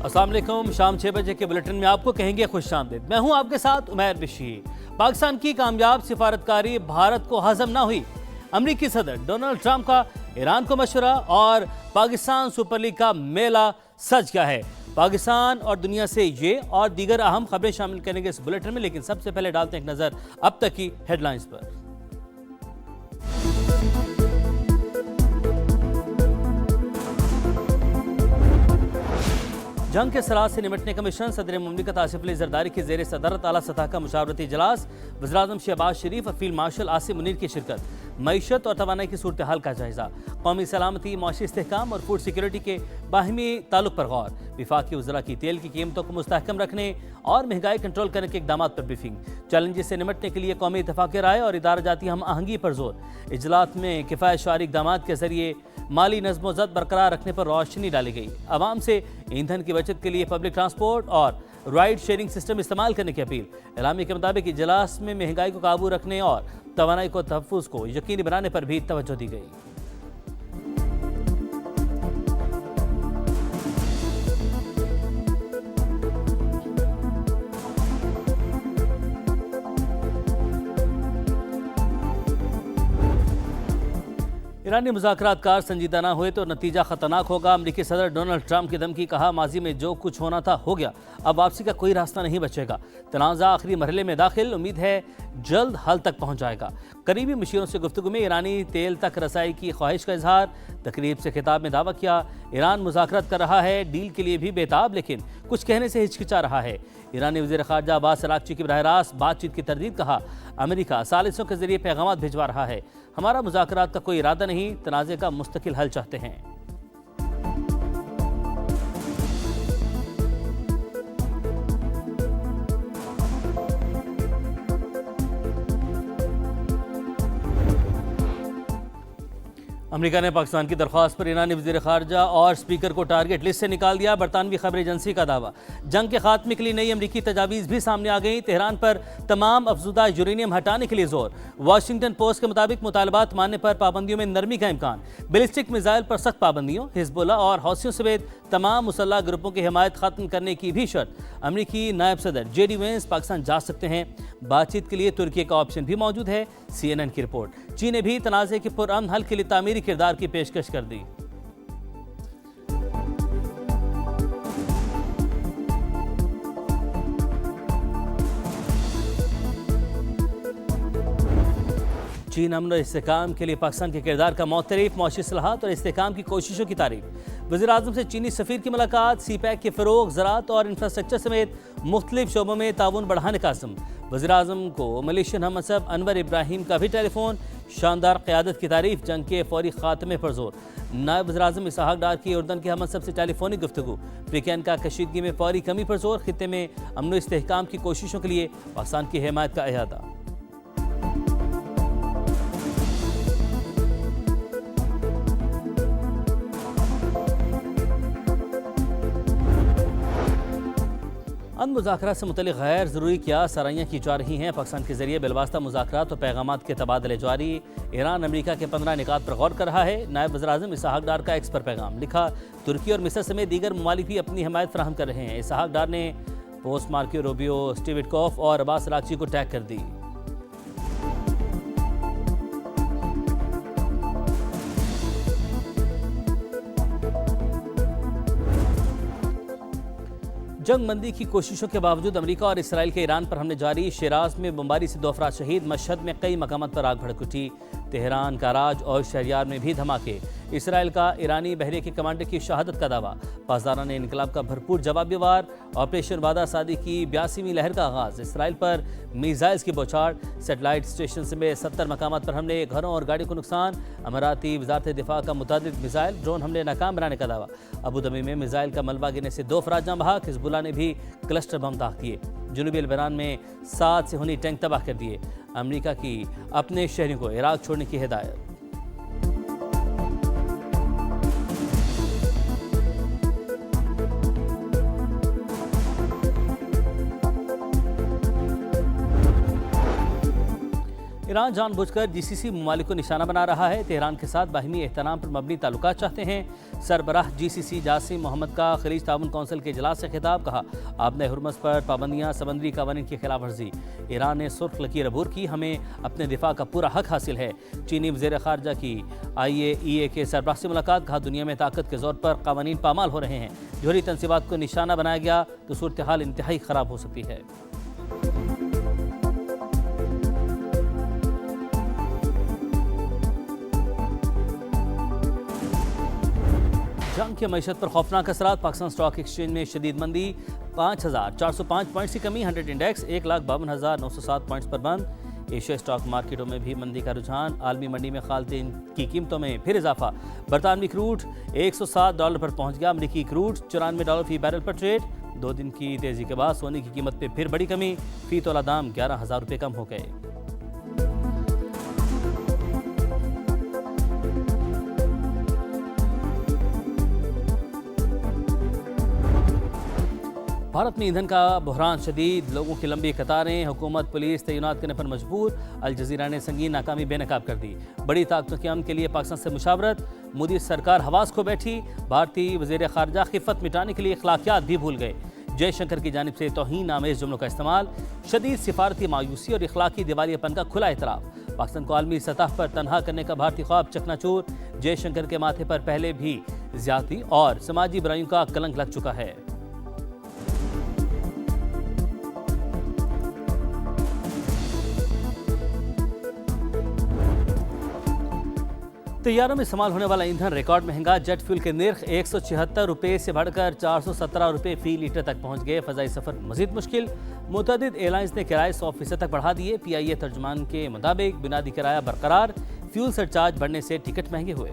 अस्सलाम वालेकुम। शाम 6 बजे के बुलेटिन में आपको कहेंगे खुशामदीद। मैं हूं आपके साथ उमैर बशीर। पाकिस्तान की कामयाब सिफारतकारी भारत को हजम ना हुई। अमरीकी सदर डोनाल्ड ट्रंप का ईरान को मशवरा और पाकिस्तान सुपर लीग का मेला सच क्या है। पाकिस्तान और दुनिया से ये और दीगर अहम खबरें शामिल करेंगे इस बुलेटिन में, लेकिन सबसे पहले डालते हैं एक नजर अब तक की हेडलाइंस पर। जंग के सराज से निपटने का मिशन सदर मुमलिकत आसिफ अली जरदारी की जेर सदरत आला सतह का मुशावरती इजलास। वज़ीर-ए-आज़म शहबाज शरीफ और फील्ड मार्शल आसिम मुनीर की शिरकत। मईशत और तवानाई की सूरत हाल का जायजा। कौमी सलामती, मुआशी इस्तेहकाम और फूड सिक्योरिटी के बाहिमी ताल्लुक पर गौर। विफाकी वज़रा की तेल की कीमतों को मुस्तहकम रखने और महंगाई कंट्रोल करने के इकदाम पर ब्रीफिंग। चैलेंजेस से निपटने के लिए कौमी इत्तफाक़ राय और इदारा जाती हम आहंगी पर जोर। इजलास में किफ़ायत शारी इकदाम के जरिए माली नज़्म-ओ-ज़ब्त बरकरार रखने पर रोशनी डाली गई। आवाम से ईंधन की बचत के लिए पब्लिक ट्रांसपोर्ट और राइड शेयरिंग सिस्टम इस्तेमाल करने की अपील। एलामी के मुताबिक इजलास में महंगाई को काबू रखने और तवानाई को तहफ़्फ़ुज़ को यकीनी बनाने पर भी तवज्जो दी गई। ईरानी मुज़ाकरात कार संजीदा ना हुए तो नतीजा खतरनाक होगा। अमरीकी सदर डोनाल्ड ट्रंप की धमकी, कहा माजी में जो कुछ होना था हो गया, अब वापसी का कोई रास्ता नहीं बचेगा। तनाज़ा आखिरी मरहले में दाखिल, उम्मीद है जल्द हल तक पहुंच जाएगा। करीबी मशीरों से गुफ्तगू में ईरानी तेल तक रसाई की ख्वाहिश का इजहार। तकरीब से खिताब में दावा किया ईरान मुज़ाकरात कर रहा है, डील के लिए भी बेताब, लेकिन कुछ कहने से हिचकिचा रहा है। ईरानी वज़ीर ख़ारजा अब्बास अराग़ची की बराह रास्त बातचीत की तरदीद, कहा अमेरिका सालिसों के जरिए पैगाम भिजवा रहा है, हमारा मुज़ाकरात का कोई इरादा नहीं, तनाज़े का मुस्तकिल हल चाहते हैं। अमेरिका ने पाकिस्तान की दरख्वास्त पर ईरानी वज़ीर ख़ारजा और स्पीकर को टारगेट लिस्ट से निकाल दिया। बरतानवी खबर एजेंसी का दावा, जंग के खात्मे के लिए नई अमरीकी तजावीज़ भी सामने आ गई। तेहरान पर तमाम अफजुदा यूरेनियम हटाने के लिए जोर। वाशिंगटन पोस्ट के मुताबिक मुतालबात मानने पर पाबंदियों में नरमी का इम्कान। बैलिस्टिक मिसाइल पर सख्त पाबंदियों, हिजबुल्लाह और हौसियों समेत तमाम मुसल्लह ग्रुपों की हिमायत खत्म करने की भी शर्त। अमरीकी नायब सदर जेडी वेंस पाकिस्तान जा सकते हैं। बातचीत के लिए तुर्की का ऑप्शन भी मौजूद है, CNN की रिपोर्ट। चीन ने भी तनाज़े के पुरअमन हल के लिए तामीरी किरदार की पेशकश कर दी। चीन अमन और इस्तेहकाम के लिए पाकिस्तान के किरदार का मौतरफ। मौशी इस्लाहात और इस्तेहकाम की कोशिशों की तारीफ। वज़ीर-ए-आज़म से चीनी सफ़ीर की मुलाकात। CPEC के फ़रोग़, ज़राअत और इंफ्रास्ट्रक्चर समेत मुख्तलिफ शोबों में ताउन बढ़ाने का अज़्म। वज़ीर-ए-आज़म को मलेशियन हमनसब अनवर इब्राहिम का भी टेलीफोन। शानदार क़यादत की तारीफ, जंग के फौरी खात्मे पर जोर। नायब वज़ीर-ए-आज़म इसहाक़ डार की उर्दन के हमनसब से टेलीफोनिक गुफ्तगू। अफ्रीकन का कशीदगी में फौरी कमी पर जोर। खित्ते में अमन व इस्तेहकाम की कोशिशों के लिए पाकिस्तान की हिमायत का इरादा। मुज़ाकरात से मुतल्लिक़ गैर ज़रूरी क्या सराहियाँ की जा रही हैं। पाकिस्तान के जरिए बिलवास्ता मुज़ाकरात और पैगामात के तबादले जारी। ईरान अमेरिका के 15 निकात पर गौर कर रहा है। नायब वज़ीर-ए-आज़म इसहाक़ डार का एक्स पर पैगाम लिखा, तुर्की और मिस्र समेत दीगर ममालिक भी अपनी हिमायत फराहम कर रहे हैं। इसहाक़ डार ने post Marco Rubio, Steve Witkoff और अब्बास अराग़ची को टैग कर दी। जंग बंदी की कोशिशों के बावजूद अमेरिका और इसराइल के ईरान पर हमले जारी। शिराज में बमबारी से 2 अफराद शहीद। मशहद में कई मकामात पर आग भड़क उठी। तेहरान, कराज और शहरियार में भी धमाके। इसराइल का ईरानी बहरिया के कमांडर की शहादत का दावा। पासदारान ने इनकलाब का भरपूर जवाबी वार। ऑपरेशन वादा सादी की 82वीं लहर का आगाज। इसराइल पर मिसाइल्स की बौछार। सेटेलाइट स्टेशन में 70 मकामात पर हमले, घरों और गाड़ियों को नुकसान। अमाराती वजारत दिफा का मुतादिद मिसाइल ड्रोन हमले नाकाम बनाने का दावा। अबू धाबी में मिसाइल का मलबा गिरने से 2 अफराद जाँ बहक। हिजबुल्लाह ने भी क्लस्टर बम दाग किए। जनूबी लेबनान में 7 से हुनी टैंक तबाह कर दिए। अमेरिका की अपने शहरियों को इराक छोड़ने की हिदायत। ईरान जानबूझकर जीसीसी ममालिक को निशाना बना रहा है। तेहरान के साथ बाहिमी एहतराम पर मबनी ताल्लुकात चाहते हैं। सरबराह जीसीसी जासिम मोहम्मद का खलीज ताउन कौंसिल के इजलास से खिताब, कहा आपने हुर्मस पर पाबंदियां समंदरी कवानीन की खिलाफ वर्जी। ईरान ने सुर्ख लकीर अबूर की, हमें अपने दिफा का पूरा हक हासिल है। चीनी वज़ीर ख़ारजा की IAEA के सरबराह से मुलाकात, कहा दुनिया में ताकत के जोर पर कवानीन पामाल हो रहे हैं। जोहरी तनसीबात को निशाना बनाया गया तो सूरत हाल इंतहाई ख़राब हो सकती है। जंग की मईशत पर खौफनाक असरात, पाकिस्तान स्टॉक एक्सचेंज में शदीद मंदी, 5405 पॉइंट्स की कमी, 100 इंडेक्स 1,52,907 पॉइंट्स पर बंद। एशिया स्टॉक मार्केटों में भी मंदी का रुझान, आलमी मंडी में खालतेन की कीमतों में फिर इजाफा। बरतानवी क्रूड $107 पर पहुंच गया, अमरीकी क्रूड $94 फी बैरल पर ट्रेड। 2 दिन की तेजी के बाद सोने की कीमत में फिर बड़ी कमी, फी तोला दाम 11,000 रुपये कम हो गए। भारत में ईंधन का बहरान शदीद, लोगों की लंबी कतारें, हुकूमत पुलिस तैनात करने पर मजबूर। अल जजीरा ने संगीन नाकामी बेनकाब कर दी। बड़ी ताकतों के अमन के लिए पाकिस्तान से मुशावरत, मोदी सरकार हवास को बैठी। भारतीय वज़ीर ख़ारजा खिफ़त मिटाने के लिए अखलाकियात भी भूल गए। जयशंकर की जानिब से तौहीन आमेज़ जुमलों का इस्तेमाल, शदीद सिफारती मायूसी और इखलाकी दिवालियापन का खुला एतराफ़। पाकिस्तान को आलमी सतह पर तनहा करने का भारतीय ख्वाब चकनाचूर। जयशंकर के माथे पर पहले भी ज़्यादती और समाजी बुराइयों का कलंक लग चुका है। तैयारों में इस्तेमाल होने वाला ईंधन रिकॉर्ड महंगा, जेट फ्यूल के निर्ख 176 रुपये से बढ़कर 417 रुपये फी लीटर तक पहुंच गए। फ़ज़ाई सफ़र मजीद मुश्किल, मुतअद्दिद एयरलाइंस ने किराए 100% तक बढ़ा दिए। PIA तर्जुमान के मुताबिक बुनियादी किराया बरकरार, फ्यूल सरचार्ज बढ़ने से टिकट महंगे हुए।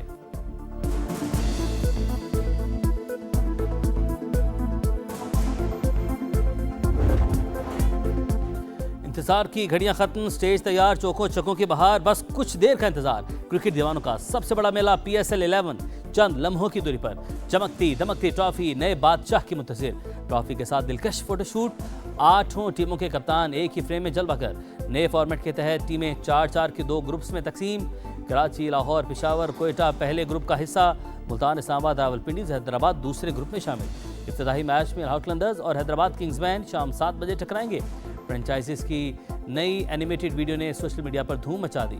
इंतजार की घड़ियां खत्म, स्टेज तैयार, चौकों चकों की बहार, बस कुछ देर का इंतजार। क्रिकेट दीवानों का सबसे बड़ा मेला PSL 11 चंद लम्हों की दूरी पर। चमकती दमकती ट्रॉफी, नए बादशाह की मुंतज़िर ट्रॉफी के साथ दिलकश फोटोशूट। 8 टीमों के कप्तान एक ही फ्रेम में जलवा कर। नए फॉर्मेट के तहत टीमें 4-4 के 2 ग्रुप्स में तकसीम। कराची, लाहौर, पेशावर, कोयटा पहले ग्रुप का हिस्सा। मुल्तान, इस्लामाबाद, रावलपिंडी, हैदराबाद दूसरे ग्रुप में शामिल। इफ्तिताही मैच में लाहौर कलंदर्स और हैदराबाद किंग्समैन शाम 7 बजे टकराएंगे। फ्रेंचाइजीज की नई एनिमेटेड वीडियो ने सोशल मीडिया पर धूम मचा दी।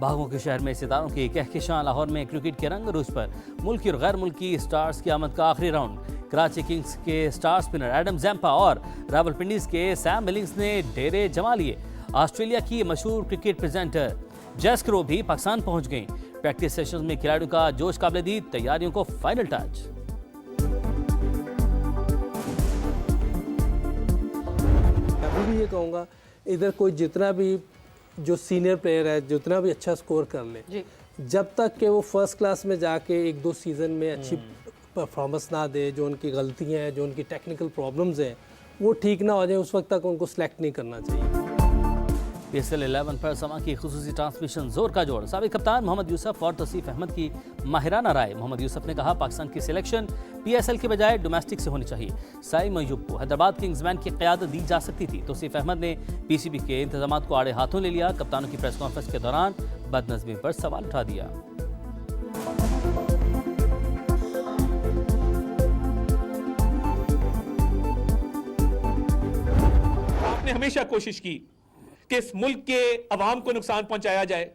बागों के शहर में सितारों की कहकशां, लाहौर में क्रिकेट के रंग रूज पर मुल्की और गैर मुल्की स्टार्स की आमद का आखिरी राउंड। कराची किंग्स के स्टार स्पिनर एडम जैम्पा और रावलपिंडीज के सैम मिलिंग्स ने डेरे जमा लिए। ऑस्ट्रेलिया की मशहूर क्रिकेट प्रेजेंटर जेस क्रो भी पाकिस्तान पहुंच गई। प्रैक्टिस सेशंस में खिलाड़ियों का जोश काबिल-ए-दीद, तैयारियों को फाइनल टच। अभी भी ये कहूँगा, इधर कोई जितना भी जो सीनियर प्लेयर है, जितना भी अच्छा स्कोर कर ले, जब तक कि वो फर्स्ट क्लास में जाके 1-2 सीज़न में अच्छी परफॉर्मेंस ना दे, जो उनकी गलतियाँ हैं, जो उनकी टेक्निकल प्रॉब्लम्स हैं, वो ठीक ना हो जाए, उस वक्त तक उनको सेलेक्ट नहीं करना चाहिए। PSL 11 पर समा की खुसूसी ट्रांसमिशन जोर का जोड़। साबिक कप्तान मोहम्मद यूसुफ और तौसीफ अहमद की माहिराना राय। मोहम्मद यूसुफ ने कहा पाकिस्तान की सिलेक्शन PSL के बजाय डोमेस्टिक से होनी चाहिए। साइम अयूब को हैदराबाद किंग्समैन की क़यादत दी जा सकती थी। तौसीफ अहमद ने PCB के इंतजाम को आड़े हाथों ले लिया। कप्तानों की प्रेस कॉन्फ्रेंस के दौरान बदनज़मी पर सवाल उठा दिया। आपने हमेशा कोशिश की कि इस मुल्क के अवाम को नुकसान पहुंचाया जाए,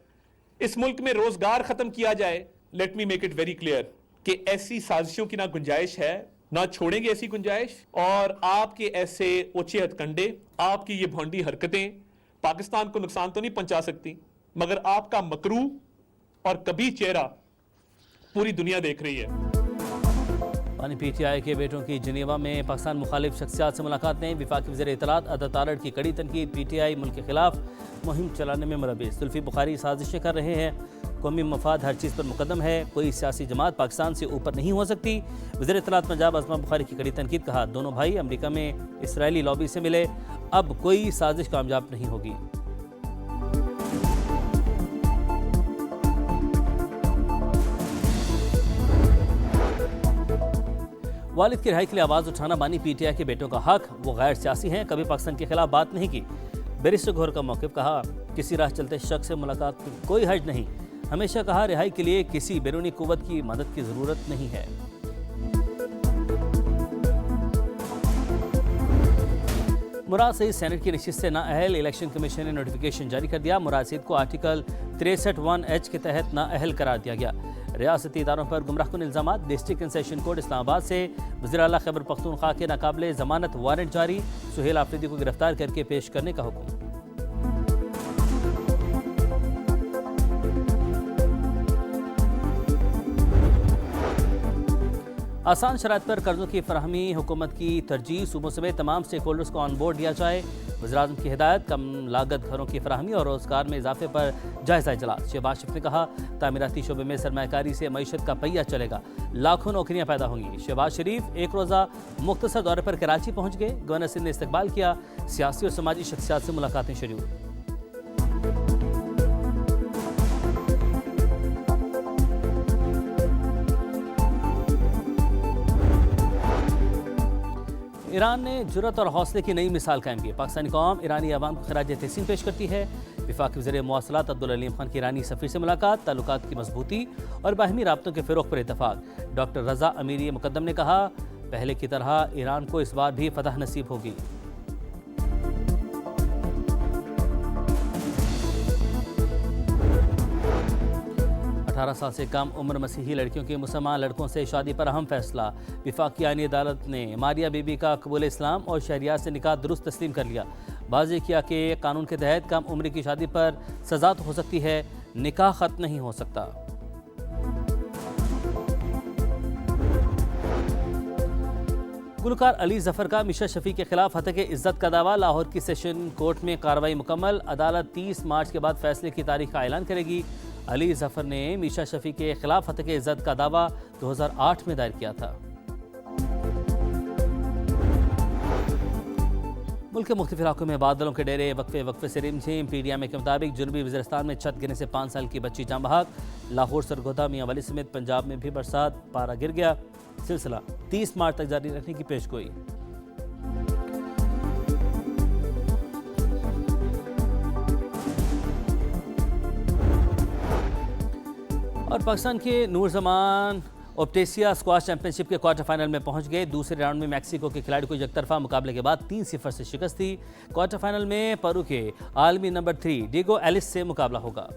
इस मुल्क में रोजगार खत्म किया जाए। Let me make it very clear कि ऐसी साजिशों की ना गुंजाइश है, ना छोड़ेंगे ऐसी गुंजाइश। और आपके ऐसे ओछे हथकंडे, आपकी ये भोंडी हरकतें पाकिस्तान को नुकसान तो नहीं पहुंचा सकती, मगर आपका मकरू और कभी चेहरा पूरी दुनिया देख रही है। पानी PTI के बेटों की जिनेवा में पाकिस्तान मुखालिफ शख्सियात से मुलाकातें। वफाकी वज़ीर इत्तलात अदा तारड़ की कड़ी तनकीद। PTI मुल्क के खिलाफ मुहिम चलाने में मुलव्विस। जुल्फी बुखारी साजिशें कर रहे हैं। कौमी मफाद हर चीज़ पर मुकदम है, कोई सियासी जमात पाकिस्तान से ऊपर नहीं हो सकती। वज़ीर इत्तलात पंजाब अज़मा बुखारी की कड़ी तनकीद। कहा दोनों भाई अमरीका में इसराइली लॉबी से मिले, अब कोई साजिश कामयाब नहीं होगी। वालिद की रिहाई के लिए आवाज उठाना बानी पीटीआई के बेटों का हक, वो गैर सियासी हैं, कभी पाकिस्तान के खिलाफ बात नहीं की। बैरिस्टर गौहर का मौक़िफ़, कहा किसी राह चलते शख्स से मुलाकात की कोई हर्ज नहीं, हमेशा कहा रिहाई के लिए किसी बैरूनी कुव्वत की मदद की जरूरत नहीं है। मुराद सईद सेनेट की नशिस्त से नाअहल, इलेक्शन कमीशन ने नोटिफिकेशन जारी कर दिया। मुराद सईद को आर्टिकल 63(1)H के तहत नाअहल करार दिया गया। रियासती इदारों पर गुमराहकुन इल्जामात, district and session court Islamabad से वज़ीर आला खैबर पख्तूनख्वा के नाकाबिले ज़मानत वारंट जारी, सुहेल आफरीदी को गिरफ्तार करके पेश करने का हुक्म। आसान शराइत पर कर्जों की फराहमी हुकूमत की तरजीह, सूबों समेत तमाम स्टेक होल्डर्स को ऑन बोर्ड लिया जाए। वज़ीर-ए-आज़म की हिदायत, कम लागत घरों की फराहमी और रोजगार में इजाफे पर जायजा इजलास। शहबाज शरीफ ने कहा तामीराती शोबे में सरमायाकारी से मईशत का पहिया चलेगा, लाखों नौकरियां पैदा होंगी। शहबाज शरीफ एक रोज़ा मुख्तसर दौरे पर कराची पहुंच गए, गवर्नर सिंध ने इस्तकबाल किया, सियासी और समाजी शख्सियात से मुलाकातें शुरू। ईरान ने जुर्रत और हौसले की नई मिसाल कायम की। पाकिस्तानी कौम ईरानी अवाम को खराज तहसीन पेश करती है। वफाकी वज़ीर मवासलात अब्दुल अलीम खान की ईरानी सफ़ीर से मुलाकात, ताल्लुकात की मजबूती और बाहमी राब्तों के फ़रोग़ पर इतफ़ाक़। डॉक्टर रज़ा अमीरी मुक़द्दम ने कहा पहले की तरह ईरान को इस बार भी फतह नसीब होगी। अठारह साल से कम उम्र मसीही लड़कियों की मुसलमान लड़कों से शादी पर अहम फैसला। वफाकी आईनी अदालत ने मारिया बीबी का कबूल इस्लाम और शहरियार से निकाह दुरुस्त तस्लीम कर लिया। वाज़ेह किया कि कानून के तहत कम उम्र की शादी पर सजा तो हो सकती है, निकाह ख़त्म नहीं हो सकता। गुलकार अली जफर का मिशा शफी के खिलाफ हत्या के इज्जत का दावा। लाहौर की सेशन कोर्ट में कार्रवाई मुकम्मल, अदालत 30 मार्च के बाद फैसले की तारीख का ऐलान करेगी। अली जफर ने मीशा शफी के खिलाफ हत्या के इज्जत का दावा 2008 में दायर किया था। मुल्क के मुख्तलिफ इलाकों में बादलों के डेरे, वक्फे से रिमझिम। पीडीएम के मुताबिक जनूबी वज़ीरिस्तान में छत गिरने से 5 साल की बच्ची जाँ बहक। लाहौर, सरगोदा, मियां वाली समेत पंजाब में भी बरसात, पारा गिर गया। सिलसिला 30 मार्च तक जारी रखने की पेशगोई। और पाकिस्तान के नूर जमान ओप्टेसिया स्क्वाश चैंपियनशिप के क्वार्टर फाइनल में पहुंच गए। दूसरे राउंड में मैक्सिको के खिलाड़ी को एकतरफा मुकाबले के बाद 3-0 से शिकस्त थी। क्वार्टर फाइनल में पेरू के आलमी नंबर 3 डिगो एलिस से मुकाबला होगा।